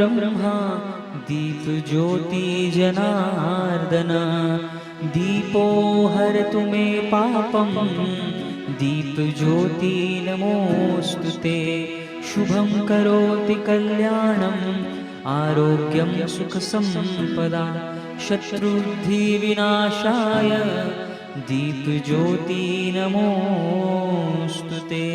ब्रह्मा दीप ज्योति जनार्दन, दीपो हरतु मे पापम, दीप ज्योति नमोस्तुते। शुभं करोति कल्याणं, आरोग्यं सुख संपदा, शत्रुद्धि विनाशाय, दीप ज्योति नमोस्तुते।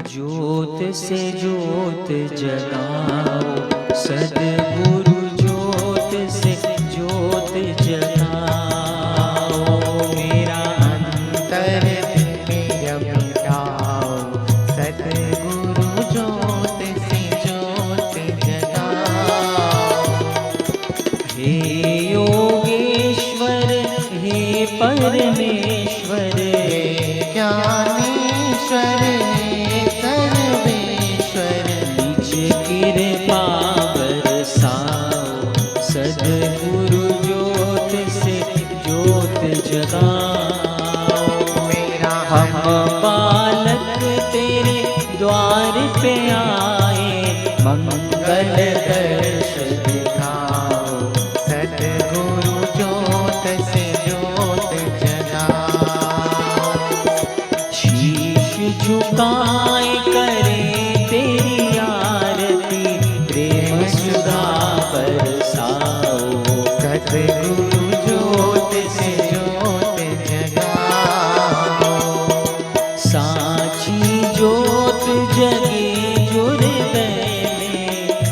ज्योत से ज्योत जगाओ, सद्गुरु ज्योत से ज्योत जगाओ। मेरा अंतर दिव्य मिटाओ, सद्गुरु ज्योत से ज्योत जगाओ। हे योगेश्वर, हे परमेश्वर, ज्ञानेश्वर, सर्वेश्वर, निज कृपा बरसाओ, सद्गुरु ज्योत से ज्योत जगाओ। मेरा हम बालक तेरे द्वार पे आए, मंगल दर्श दिखाओ, सद्गुरु ज्योत से ज्योत जगाओ। शीश झुकाए करे तेरी आरती, प्रेम सुधा बरसाओ, सद्गुरु ज्योत से ज्योत जगाओ। साची ज्योत जगे जो हृदय में,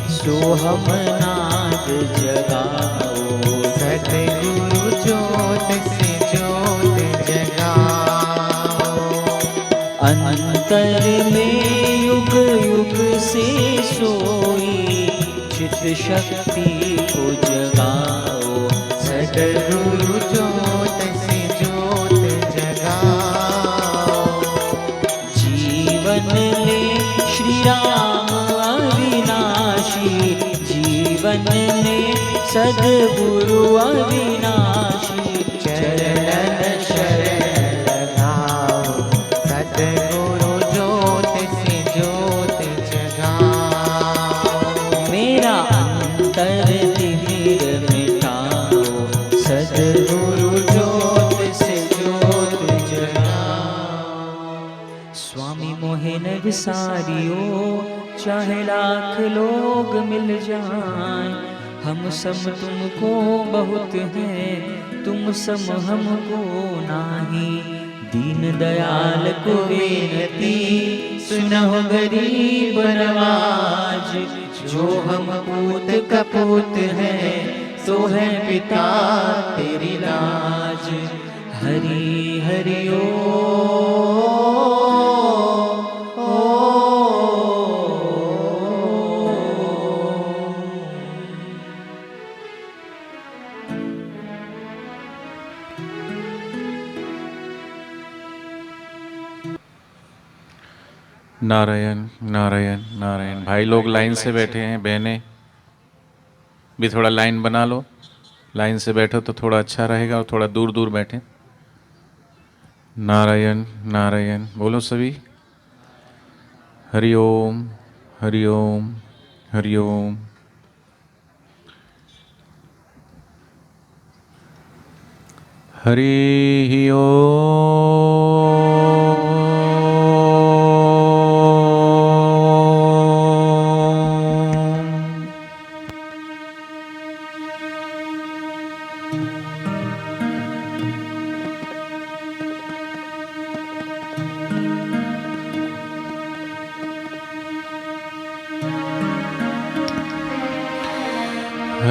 सोहम नाद जगाओ, सद्गुरु ज्योत से ज्योत जगाओ। अंतर में युग युग से सोई, चित शक्ति को जगाओ, सद्गुरु ज्योत से ज्योत जगाओ। जीवन ले श्री राम अविनाशी, जीवन ले सद्गुरु अविनाशी। चरणन शरण लगाओ, सद्गुरु ज्योत से ज्योत जगाओ। मेरा अंतर तिमिर मिटाओ, सद्गुरु ज्योत से ज्योत जगाओ। स्वामी मोहे न विसारियो, चाहे लाख लोग मिल जाएं, हम सम तुमको बहुत हैं, तुम सम हमको नाही। दीन दयाल को विनती, सुनहो गरीब नवाज, जो हम पूत कपूत हैं, सो है पिता तेरी लाज। हरि हरि ओ नारायण नारायण नारायण। भाई लोग लाइन से बैठे हैं, बहनें भी थोड़ा लाइन बना लो। लाइन से बैठो तो थोड़ा अच्छा रहेगा, और थोड़ा दूर दूर बैठें। नारायण नारायण बोलो सभी। हरि ओम हरि ओम हरि ओम। हरि ओम।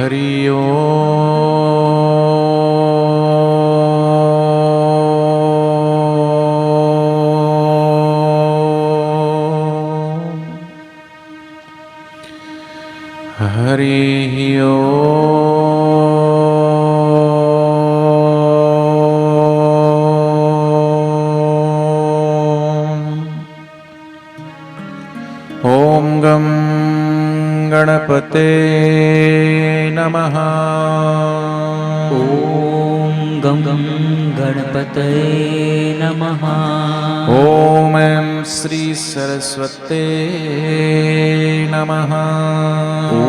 हरि ओम गं गणपते नमः। ॐ गं गणपतये नमः। ओम ऐं श्री सरस्वते नमः। ॐ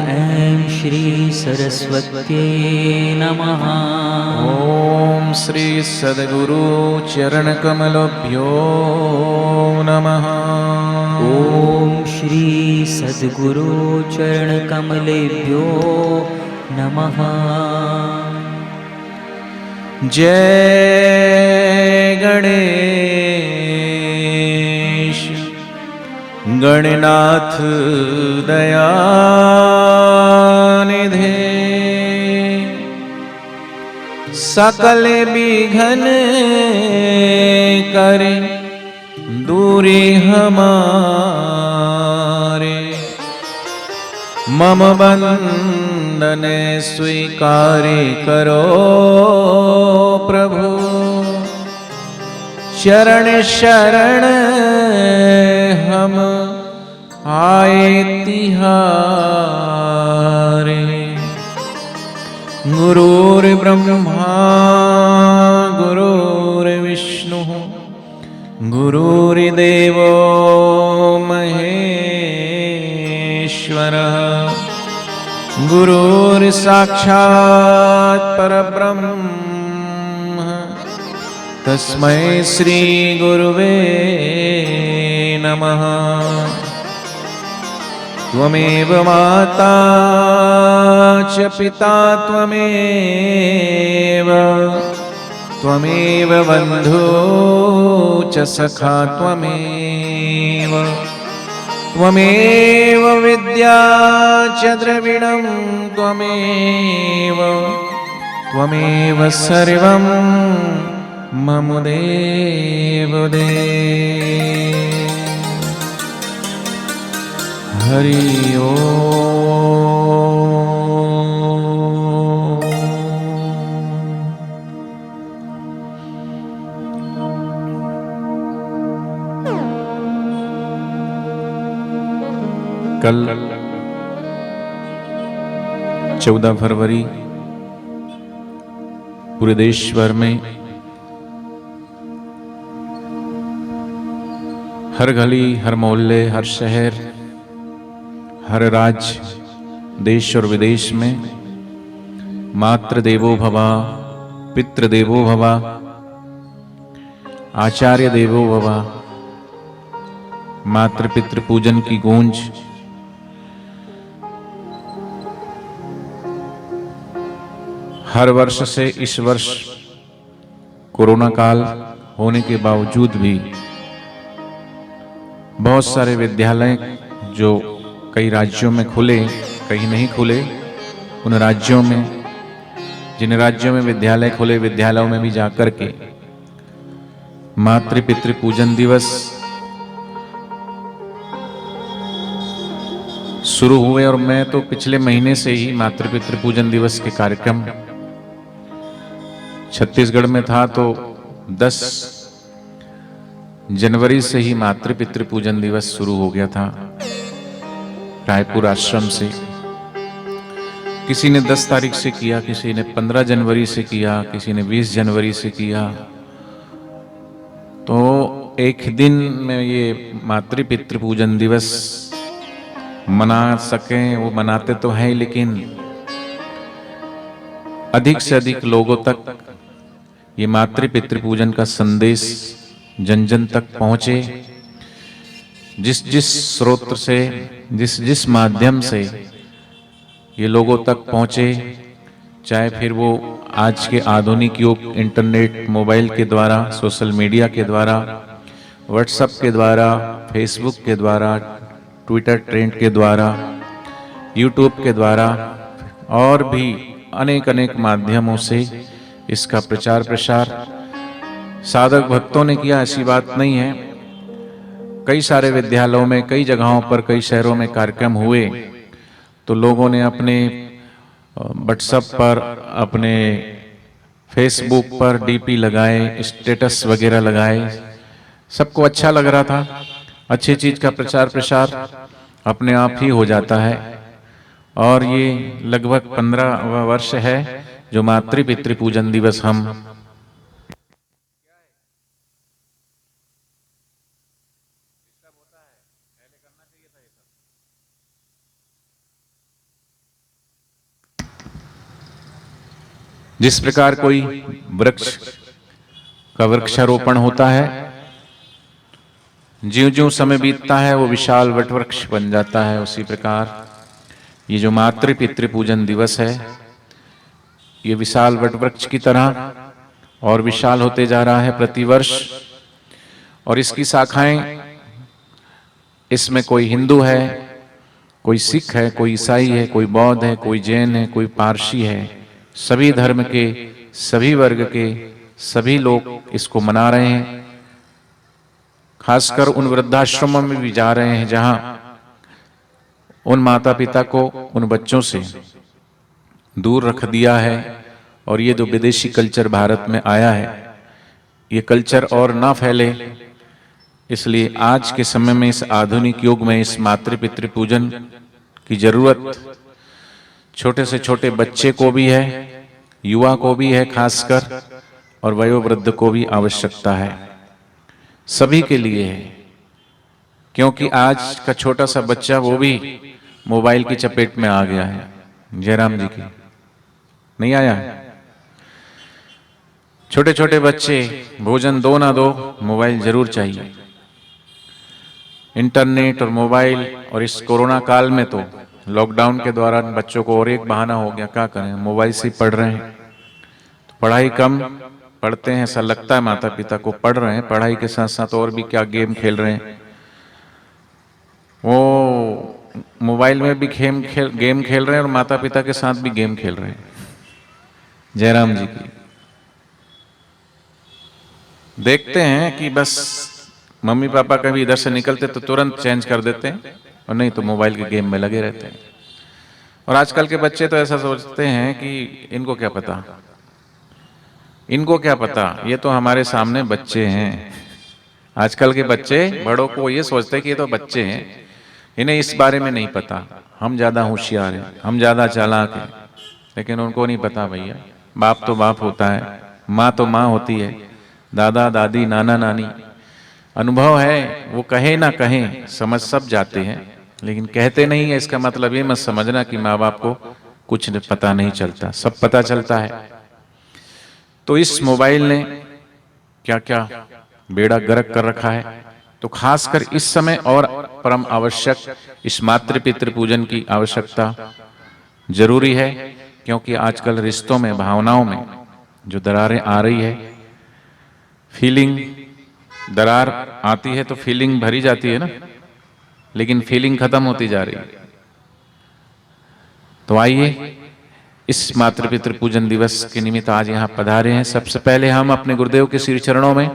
ऐं श्री सरस्वत्यै नमः। ओम श्री सद्गुरु चरण कमलभ्यो नमः। ॐ श्री सद्गुरु चरणकमलेभ्यो नमः। जय गणेश गणनाथ दयानिधे, सकल विघ्न करे दूरी हमारे। मम बंदन स्वीकार करो प्रभु, चरण शरण हम आए तिहारे। गुरुर्ब्रह्मा गुरुर्विष्णु गुरुर्देवो महेश्वरः, गुरुर्साक्षात् परब्रह्म तस्मै श्री गुरुवे नमः। त्वमेव माता च पिता त्वमेव बन्धु च सखा त्वमेव विद्या च द्रविणं त्वमेव सर्वं मम देवदेव। हरि कल 14 फरवरी पूरे देश भर में हर गली, हर मोहल्ले, हर शहर, हर राज्य, देश और विदेश में मातृ देवो भव, पितृ देवो भव, आचार्य देवो भव, मातृ पितृ पूजन की गूंज हर वर्ष से इस वर्ष कोरोना काल होने के बावजूद भी बहुत सारे विद्यालय जो कई राज्यों में खुले, कहीं नहीं खुले, उन राज्यों में, जिन राज्यों में विद्यालय खुले, विद्यालयों में भी जाकर के मातृ पितृ पूजन दिवस शुरू हुए। और मैं तो पिछले महीने से ही मातृ पितृ पूजन दिवस के कार्यक्रम छत्तीसगढ़ में था, तो 10 जनवरी से ही मातृ पितृ पूजन दिवस शुरू हो गया था रायपुर आश्रम से। किसी ने 10 तारीख से किया, किसी ने 15 जनवरी से किया, किसी ने 20 जनवरी से किया। तो एक दिन में ये मातृ पितृ पूजन दिवस मना सकें, वो मनाते तो हैं, लेकिन अधिक से अधिक लोगों तक ये मातृ पितृ पूजन का संदेश जन जन तक पहुंचे। जिस जिस स्रोत से, जिस जिस माध्यम से ये लोगों तक पहुंचे, चाहे फिर वो आज के आधुनिक युग इंटरनेट, मोबाइल के द्वारा, सोशल मीडिया के द्वारा, व्हाट्सएप के द्वारा, फेसबुक के द्वारा, ट्विटर ट्रेंड के द्वारा, यूट्यूब के द्वारा और भी अनेक अनेक माध्यमों से इसका प्रचार प्रसार साधक भक्तों ने किया, ऐसी बात नहीं है। कई सारे विद्यालयों में, कई जगहों पर, कई शहरों में कार्यक्रम हुए तो लोगों ने अपने व्हाट्सएप पर, अपने फेसबुक पर डीपी लगाए, स्टेटस वगैरह लगाए, सबको अच्छा लग रहा था। अच्छी चीज का प्रचार प्रसार अपने आप ही हो जाता है। और ये लगभग 15वां वर्ष है जो मातृ पितृ पूजन दिवस हम जिस प्रकार कोई वृक्ष का वृक्षारोपण होता है, ज्यों ज्यों समय बीतता है वो विशाल वटवृक्ष बन जाता है, उसी प्रकार ये जो मातृ पितृ पूजन दिवस है ये विशाल वटवृक्ष की तरह और विशाल होते जा रहा है प्रतिवर्ष। और इसकी शाखाएं, इसमें कोई हिंदू है, कोई सिख है, कोई ईसाई है, कोई बौद्ध है, कोई जैन है, कोई पारसी है, सभी धर्म के, सभी वर्ग के सभी लोग इसको मना रहे हैं। खासकर उन वृद्धाश्रमों में भी जा रहे हैं जहां उन माता पिता को उन बच्चों से दूर रख दिया है। और ये जो विदेशी कल्चर भारत में आया है, ये कल्चर और ना फैले, इसलिए आज के समय में, इस आधुनिक युग में, इस मातृ पितृ पूजन की जरूरत छोटे से छोटे बच्चे को भी है, युवा को भी है खासकर, और वयोवृद्ध को भी आवश्यकता है, सभी के लिए है। क्योंकि आज का छोटा सा बच्चा वो भी मोबाइल की चपेट में आ गया है। जयराम जी की नहीं आया है? छोटे छोटे बच्चे भोजन दो ना दो, मोबाइल जरूर चाहिए। इंटरनेट और मोबाइल, और इस कोरोना काल में तो लॉकडाउन के दौरान बच्चों को और एक बहाना हो गया, क्या करें, मोबाइल से पढ़ रहे हैं। तो पढ़ाई कम पढ़ते हैं, ऐसा लगता है माता पिता को, पढ़ रहे हैं, पढ़ाई के साथ साथ और भी क्या गेम खेल रहे हैं। वो मोबाइल में भी गेम खेल रहे हैं और माता पिता के साथ भी गेम खेल रहे हैं। जयराम जी की देखते हैं कि बस मम्मी पापा कभी इधर से निकलते तो तुरंत चेंज कर देते हैं, और नहीं तो मोबाइल के गेम में लगे रहते हैं। और आजकल के बच्चे तो ऐसा सोचते हैं कि इनको क्या पता, इनको क्या पता, ये तो हमारे सामने बच्चे हैं। आजकल के बच्चे बड़ों को ये सोचते हैं कि ये तो बच्चे हैं, इन्हें इस बारे में नहीं पता, हम ज्यादा होशियार हैं, हम ज्यादा चालाक हैं। लेकिन उनको नहीं पता भैया, बाप तो बाप होता है, माँ तो माँ होती है, दादा दादी नाना नानी, अनुभव है, वो कहे ना कहें समझ सब जाते हैं, लेकिन कहते नहीं है। इसका मतलब ये मत समझना कि माँ बाप को कुछ पता नहीं चलता, सब पता चलता है। तो इस मोबाइल ने क्या क्या बेड़ा गर्क कर रखा है। तो खासकर इस समय और परम आवश्यक इस मातृ पितृ पूजन की आवश्यकता जरूरी है, क्योंकि आजकल रिश्तों में, भावनाओं में जो दरारें आ रही है, फीलिंग, दरार आती है तो फीलिंग भरी जाती है ना, लेकिन फीलिंग खत्म होती जा रही है। तो आइए इस मातृ पितृ पूजन दिवस के निमित्त आज यहाँ पधारे हैं। सबसे पहले हम अपने गुरुदेव के श्री चरणों में,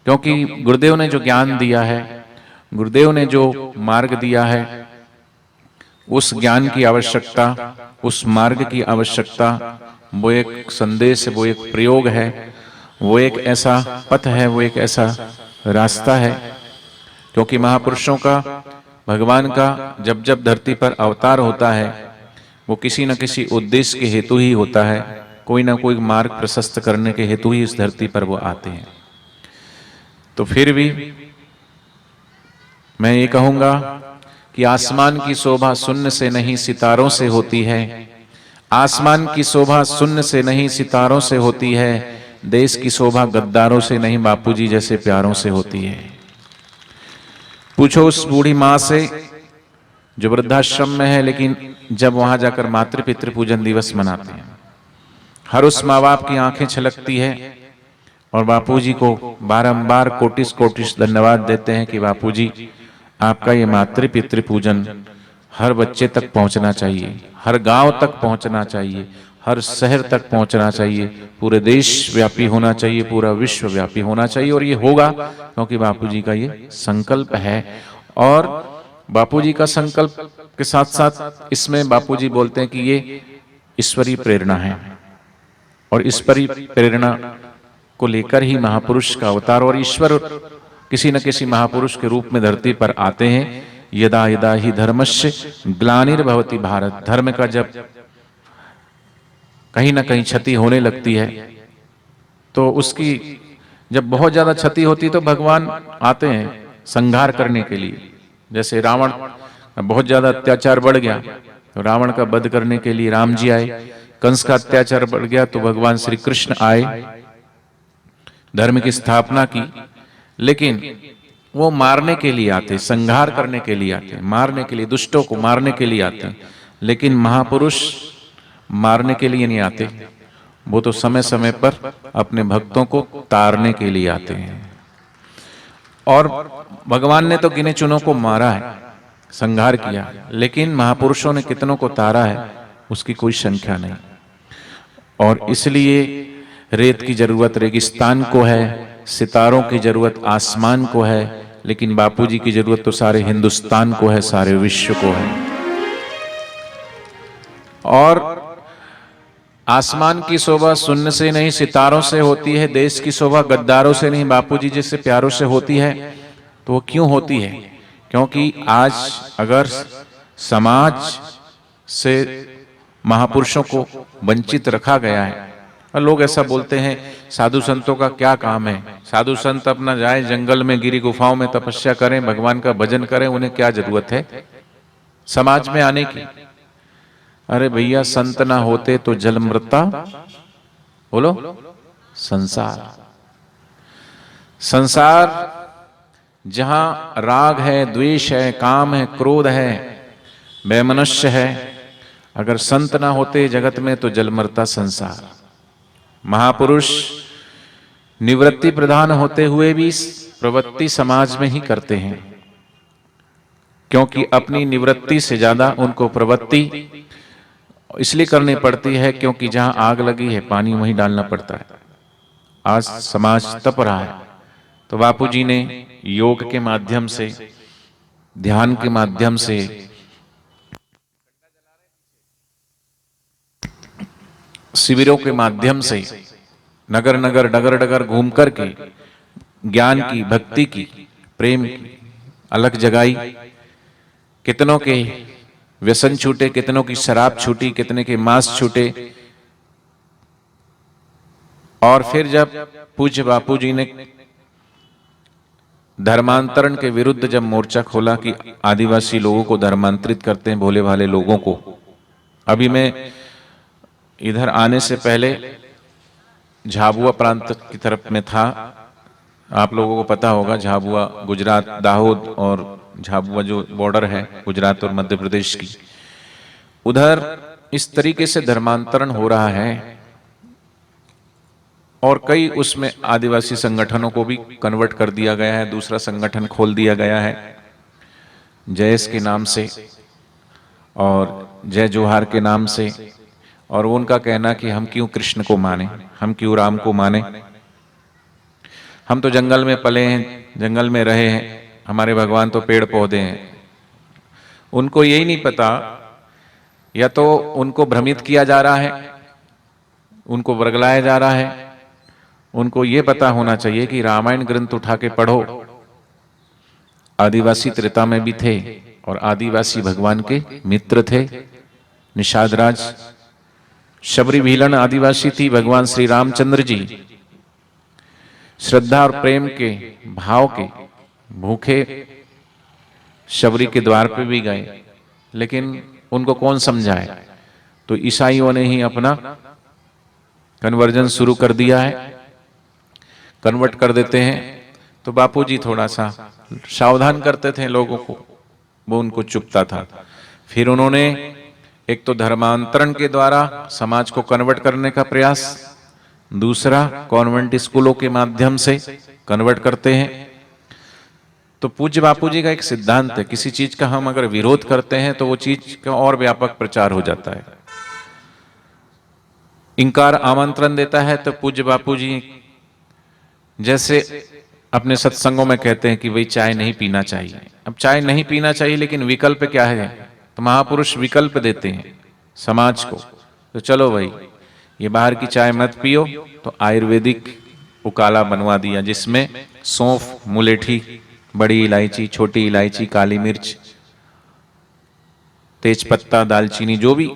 क्योंकि गुरुदेव ने जो ज्ञान दिया है, गुरुदेव ने जो मार्ग दिया है, उस ज्ञान की आवश्यकता, उस मार्ग की आवश्यकता, वो एक संदेश है, वो एक प्रयोग है, वो एक ऐसा पथ है, वो एक ऐसा रास्ता है। क्योंकि महापुरुषों का, भगवान का जब जब धरती पर अवतार होता है, वो किसी न किसी उद्देश्य के हेतु ही होता है, कोई ना कोई मार्ग प्रशस्त करने के हेतु ही इस धरती पर वो आते हैं। तो फिर भी मैं ये कहूंगा कि आसमान की शोभा शून्य से नहीं सितारों से होती है, आसमान की शोभा शून्य से नहीं सितारों से होती है, देश की शोभा गद्दारों से नहीं बापूजी जैसे प्यारों से होती है। पूछो उस बूढ़ी माँ से जो वृद्धाश्रम में है, लेकिन जब वहां जाकर मातृ पितृ पूजन दिवस मनाते हैं, हर उस माँ बाप की आंखें छलकती है और बापूजी को बारंबार कोटिस कोटिस धन्यवाद देते हैं कि बापूजी आपका ये मातृ पितृ पूजन हर बच्चे तक पहुंचना चाहिए, हर गांव तक पहुंचना चाहिए, हर शहर तक पहुंचना चाहिए, पूरे देश व्यापी होना चाहिए, पूरा विश्व व्यापी होना चाहिए। और ये होगा क्योंकि बापूजी का ये संकल्प है। और बापूजी का संकल्प के साथ साथ इसमें बापूजी बोलते हैं कि ये ईश्वरीय प्रेरणा है, और ईश्वरीय प्रेरणा को लेकर ही महापुरुष का अवतार, और ईश्वर किसी न किसी महापुरुष के रूप में धरती पर आते हैं। यदा यदा ही धर्मस्य ग्लानिर्भवति भारत, धर्म का जब कहीं ना कहीं क्षति होने लगती है, तो उसकी जब बहुत ज्यादा क्षति होती तो भगवान आते हैं संहार करने के लिए। जैसे रावण बहुत ज्यादा अत्याचार बढ़ गया तो रावण का वध करने के लिए राम जी आए, कंस का अत्याचार बढ़ गया तो भगवान श्री कृष्ण आए, धर्म की स्थापना की। लेकिन वो मारने के लिए आते, संहार करने के लिए आते, मारने के लिए, दुष्टों को मारने के लिए आते। लेकिन महापुरुष मारने के लिए नहीं आते, वो तो समय समय पर अपने भक्तों को तारने के लिए आते हैं। और भगवान ने तो गिने चुनों को मारा है, संहार किया, लेकिन महापुरुषों ने कितनों को तारा है उसकी कोई संख्या नहीं। और इसलिए रेत की जरूरत रेगिस्तान को है, सितारों की जरूरत आसमान को है, लेकिन बापूजी की जरूरत तो सारे हिंदुस्तान को है, सारे विश्व को है। और आसमान की शोभा शून्य से नहीं सितारों से होती है, देश की शोभा गद्दारों से नहीं बापूजी जैसे प्यारों से होती है। तो वो क्यों होती है? क्योंकि आज अगर समाज से महापुरुषों को वंचित रखा गया है, और लोग ऐसा बोलते हैं साधु संतों का क्या काम है, साधु संत अपना जाए जंगल में गिरी गुफाओं में तपस्या करें, भगवान का भजन करें, उन्हें क्या जरूरत है समाज में आने की। अरे भैया, संत ना होते तो जल मृता, बोलो, संसार। संसार जहां राग है, द्वेष है, काम है, क्रोध है, वैमनस्य है, अगर संत ना होते जगत में तो जल मरता संसार। महापुरुष निवृत्ति प्रधान होते हुए भी प्रवृत्ति समाज में ही करते हैं, क्योंकि अपनी निवृत्ति से ज्यादा उनको प्रवृत्ति इसलिए करनी पड़ती है क्योंकि जहां आग लगी है पानी वहीं डालना पड़ता है। आज समाज तप रहा है, तो बापूजी ने योग के माध्यम से, ध्यान के माध्यम से, शिविरों के माध्यम से, नगर नगर डगर डगर घूम करके ज्ञान की, भक्ति की, प्रेम की अलग जगाई। कितनों के व्यसन छूटे, कितनों की शराब छूटी, कितने के मांस छूटे। और फिर जब पूज्य बापूजी ने धर्मांतरण के विरुद्ध जब मोर्चा खोला कि आदिवासी लोगों को धर्मांतरित करते हैं, भोले भाले लोगों को। अभी मैं इधर आने से पहले झाबुआ प्रांत की तरफ में था, आप लोगों को पता होगा झाबुआ गुजरात, दाहोद और झाबुआ जो बॉर्डर है गुजरात और मध्य प्रदेश की, उधर इस तरीके से धर्मांतरण हो रहा है। और कई उसमें आदिवासी संगठनों को भी कन्वर्ट कर दिया गया है, दूसरा संगठन खोल दिया गया है जयस के नाम से और जय जोहार के नाम से। और उनका कहना कि हम क्यों कृष्ण को माने, हम क्यों राम को माने, हम तो जंगल में पले हैं, जंगल में रहे हैं, हमारे भगवान तो पेड़ पौधे हैं। उनको यही नहीं पता, या तो उनको भ्रमित किया जा रहा है, उनको वर्गलाया जा रहा है। उनको ये पता होना चाहिए कि रामायण ग्रंथ उठा के पढ़ो, आदिवासी त्रेता में भी थे और आदिवासी भगवान के मित्र थे। निषाद राज, शबरी भीलन आदिवासी थी, भगवान श्री रामचंद्र जी श्रद्धा और प्रेम के भाव के भूखे शबरी के द्वार पे भी गए, लेकिन उनको कौन समझाए? तो ईसाइयों ने ही अपना कन्वर्जन शुरू कर दिया है, कन्वर्ट कर देते हैं। तो बापूजी थोड़ा सा सावधान करते थे लोगों को, वो उनको चुपता था। फिर उन्होंने एक तो धर्मांतरण के द्वारा समाज को कन्वर्ट करने का प्रयास, दूसरा कॉन्वेंट स्कूलों के माध्यम से कन्वर्ट करते हैं। तो पूज्य बापू जी का एक सिद्धांत है, किसी चीज का हम अगर विरोध करते हैं तो वो चीज का और व्यापक प्रचार हो जाता है। इंकार आमंत्रण देता है तो पूज्य बापू जी जैसे अपने सत्संगों में कहते हैं कि भाई चाय नहीं पीना चाहिए। अब चाय नहीं पीना चाहिए, लेकिन विकल्प क्या है? तो महापुरुष विकल्प देते हैं समाज को, तो चलो भाई ये बाहर की चाय मत पियो, तो आयुर्वेदिक उकाला बनवा दिया जिसमें सौंफ, मुलेठी, बड़ी इलायची, छोटी इलायची, काली मिर्च, तेज पत्ता, दालचीनी, जो भी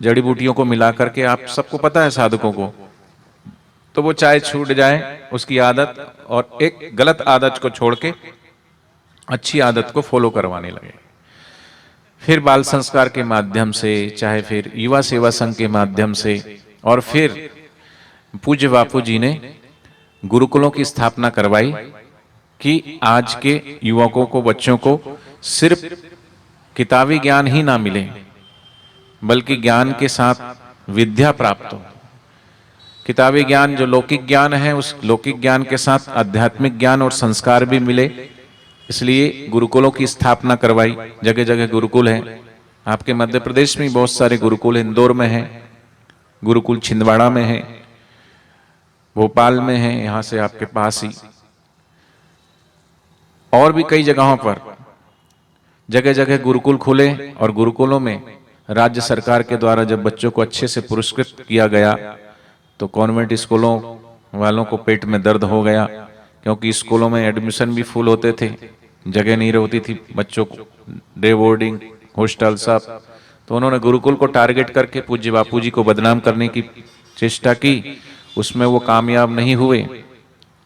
जड़ी बूटियों को मिला करके, आप सबको पता है साधकों को, तो वो चाय छूट जाए उसकी आदत, और एक गलत आदत को छोड़ के अच्छी आदत को फॉलो करवाने लगे। फिर बाल संस्कार के माध्यम से, चाहे फिर युवा सेवा संघ के माध्यम से, और फिर पूज्य बापू जी ने गुरुकुलों की स्थापना करवाई कि आज के युवकों को, बच्चों को सिर्फ किताबी ज्ञान ही ना मिले, बल्कि ज्ञान के साथ विद्या प्राप्त हो। किताबी ज्ञान जो लौकिक ज्ञान है, उस लौकिक ज्ञान के साथ आध्यात्मिक ज्ञान और संस्कार भी मिले, इसलिए गुरुकुलों की स्थापना करवाई। जगह जगह गुरुकुल है, आपके मध्य प्रदेश में बहुत सारे गुरुकुल, इंदौर में है गुरुकुल, छिंदवाड़ा में है, भोपाल में है, यहां से आपके पास ही, और भी कई जगहों पर जगह जगह गुरुकुल खुले। और गुरुकुलों में राज्य सरकार के द्वारा जब बच्चों को अच्छे से पुरस्कृत किया गया तो कॉन्वेंट स्कूलों वालों को पेट में दर्द हो गया, क्योंकि स्कूलों में एडमिशन भी फुल होते थे, जगह नहीं होती थी बच्चों को, डे बोर्डिंग, हॉस्टल सब। तो उन्होंने गुरुकुल को टारगेट करके पूज्य बापू जी को बदनाम करने की चेष्टा की, उसमें वो कामयाब नहीं हुए।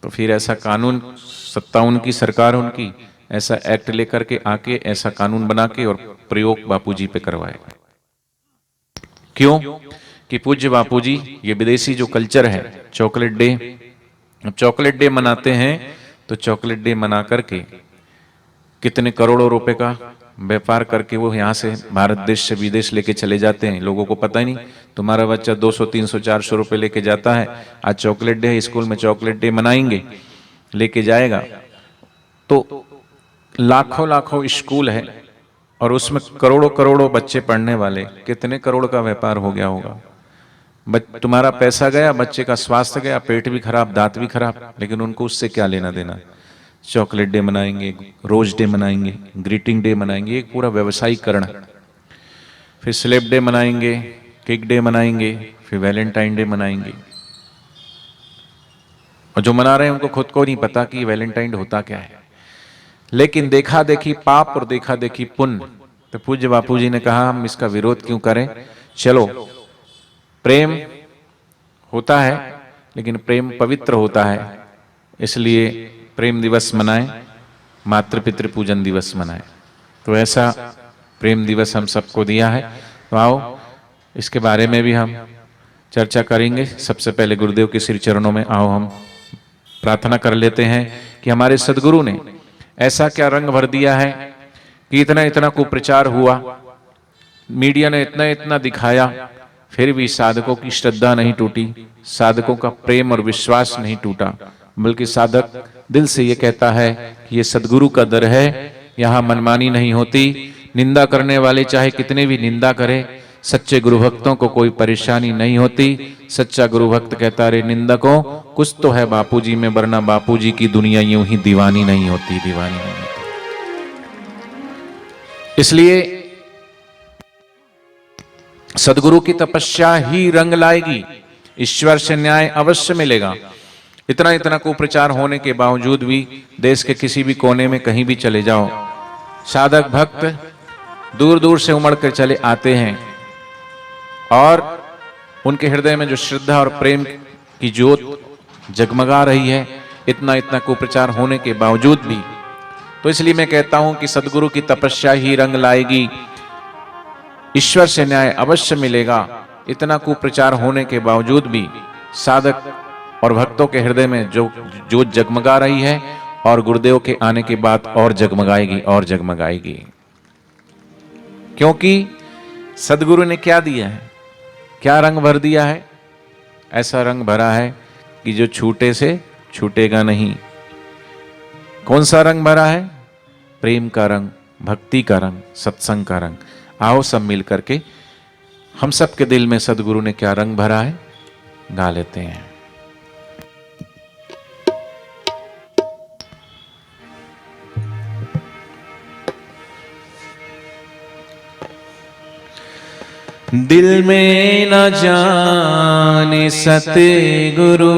तो फिर ऐसा कानून, सत्ता उनकी, सरकार उनकी, ऐसा एक्ट लेकर के आके ऐसा कानून बना के और प्रयोग बापूजी पे करवाए। क्यों? कि पूज्य बापूजी ये विदेशी जो कल्चर है, चॉकलेट डे, चॉकलेट डे मनाते हैं, तो चॉकलेट डे मना करके कितने करोड़ों रुपए का व्यापार करके वो यहाँ से भारत देश से विदेश लेके चले जाते हैं। लोगों को पता ही नहीं, तुम्हारा बच्चा 200, 300, 400 रुपए लेके जाता है, आज चॉकलेट डे है, स्कूल में चॉकलेट डे मनाएंगे, लेके जाएगा। तो लाखों लाखों स्कूल है और उसमें करोड़ों करोड़ों बच्चे पढ़ने वाले, कितने करोड़ का व्यापार हो गया होगा। तुम्हारा पैसा गया, बच्चे का स्वास्थ्य गया, पेट भी खराब, दांत भी खराब, लेकिन उनको उससे क्या लेना देना। चॉकलेट डे मनाएंगे, रोज डे मनाएंगे, ग्रीटिंग डे मनाएंगे, एक पूरा व्यवसायीकरण। फिर स्लेप डे मनाएंगे, केक डे मनाएंगे, फिर वैलेंटाइन डे मनाएंगे। और जो मना रहे हैं उनको खुद को नहीं पता कि वैलेंटाइन डे होता क्या है, लेकिन देखा देखी पाप और देखा देखी पुण्य। तो पूज्य बापू जी ने कहा हम इसका विरोध क्यों करें, चलो प्रेम होता है, लेकिन प्रेम पवित्र होता है, इसलिए प्रेम दिवस मनाएं, मातृ पितृ पूजन दिवस मनाएं। तो ऐसा प्रेम दिवस हम सबको दिया है, तो आओ इसके बारे में भी हम चर्चा करेंगे। सबसे पहले गुरुदेव के श्री चरणों में आओ हम प्रार्थना कर लेते हैं कि हमारे सदगुरु ने ऐसा क्या रंग भर दिया है कि इतना इतना कुप्रचार हुआ, मीडिया ने इतना इतना दिखाया, फिर भी साधकों की श्रद्धा नहीं टूटी, साधकों का प्रेम और विश्वास नहीं टूटा, बल्कि साधक दिल से ये कहता है कि ये सदगुरु का दर है, यहाँ मनमानी नहीं होती। निंदा करने वाले चाहे कितने भी निंदा करे, सच्चे गुरु भक्तों को कोई परेशानी नहीं होती। सच्चा गुरु भक्त कहता रे निंदकों, कुछ तो है बापूजी में, वरना बापूजी की दुनिया यूं ही दीवानी नहीं होती, दीवानी नहीं होती। इसलिए सदगुरु की तपस्या ही रंग लाएगी, ईश्वर से न्याय अवश्य मिलेगा। इतना इतना कुप्रचार होने के बावजूद भी देश के किसी भी कोने में कहीं भी चले जाओ, साधक भक्त दूर दूर से उमड़ कर चले आते हैं, और उनके हृदय में जो श्रद्धा और प्रेम की ज्योत जगमगा रही है, इतना इतना कुप्रचार होने के बावजूद भी। तो इसलिए मैं कहता हूं कि सदगुरु की तपस्या ही रंग लाएगी, ईश्वर से न्याय अवश्य मिलेगा। इतना कुप्रचार होने के बावजूद भी साधक और भक्तों के हृदय में जो ज्योत जगमगा रही है, और गुरुदेव के आने के बाद और जगमगाएगी, और जगमगाएगी। क्योंकि सदगुरु ने क्या दिया है, क्या रंग भर दिया है? ऐसा रंग भरा है कि जो छूटे से छूटेगा नहीं। कौन सा रंग भरा है? प्रेम का रंग, भक्ति का रंग, सत्संग का रंग। आओ सब मिल करके हम सब के दिल में सदगुरु ने क्या रंग भरा है गा लेते हैं। दिल में न जाने सतगुरु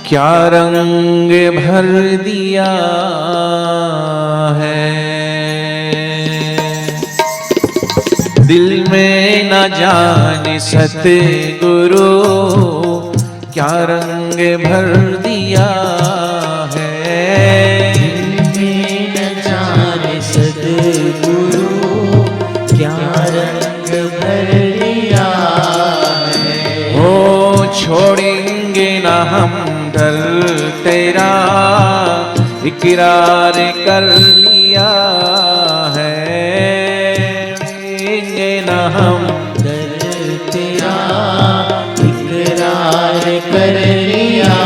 क्या रंग भर दिया है। दिल में न जाने सतगुरु क्या रंग भर दिया है। सद्गुरु क्या रंग भर लिया है। हो छोड़ेंगे ना हम डर तेरा इकरार कर लिया है। छोड़ेंगे ना हम डर तेरा इकरार कर लिया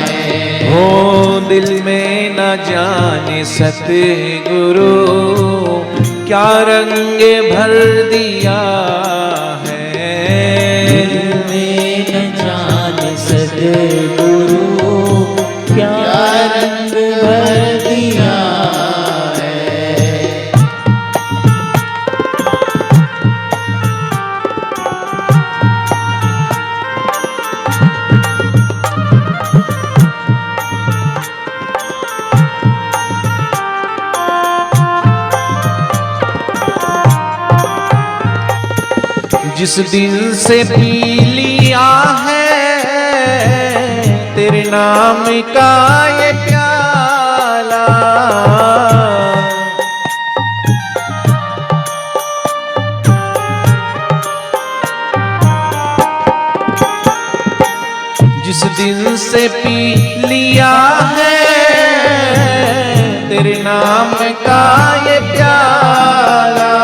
है। हो दिल में न जाने सतगुरु क्या रंग भर दिया है। दिल में न जाने सद्गुरु क्या रंग भर दिया है। जिस दिन से पी लिया है तेरे नाम का ये प्याला। जिस दिन से पी लिया है तेरे नाम का ये प्याला।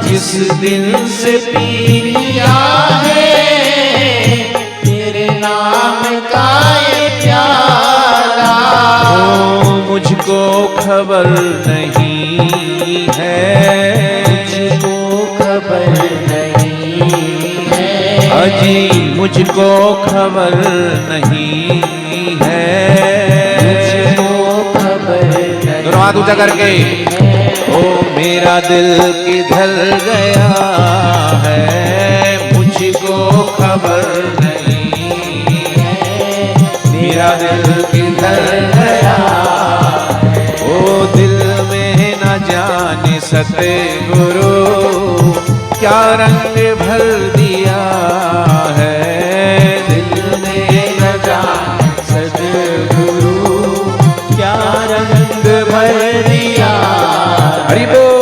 जिस दिन से पी लिया है तेरे नाम का ये प्याला। ओ मुझको खबर नहीं है। मुझको खबर नहीं है। अजी मुझको खबर नहीं है। मुझको खबर नहीं दोनों हाथ ऊंचा करके ओ मेरा दिल किधर गया है मुझको खबर नहीं है। मेरा दिल किधर गया ओ दिल में न जाने सतगुरु क्या रंग भर दिया है। दिल में न जाने सतगुरु क्या रंग भर दिया। हरि बोल।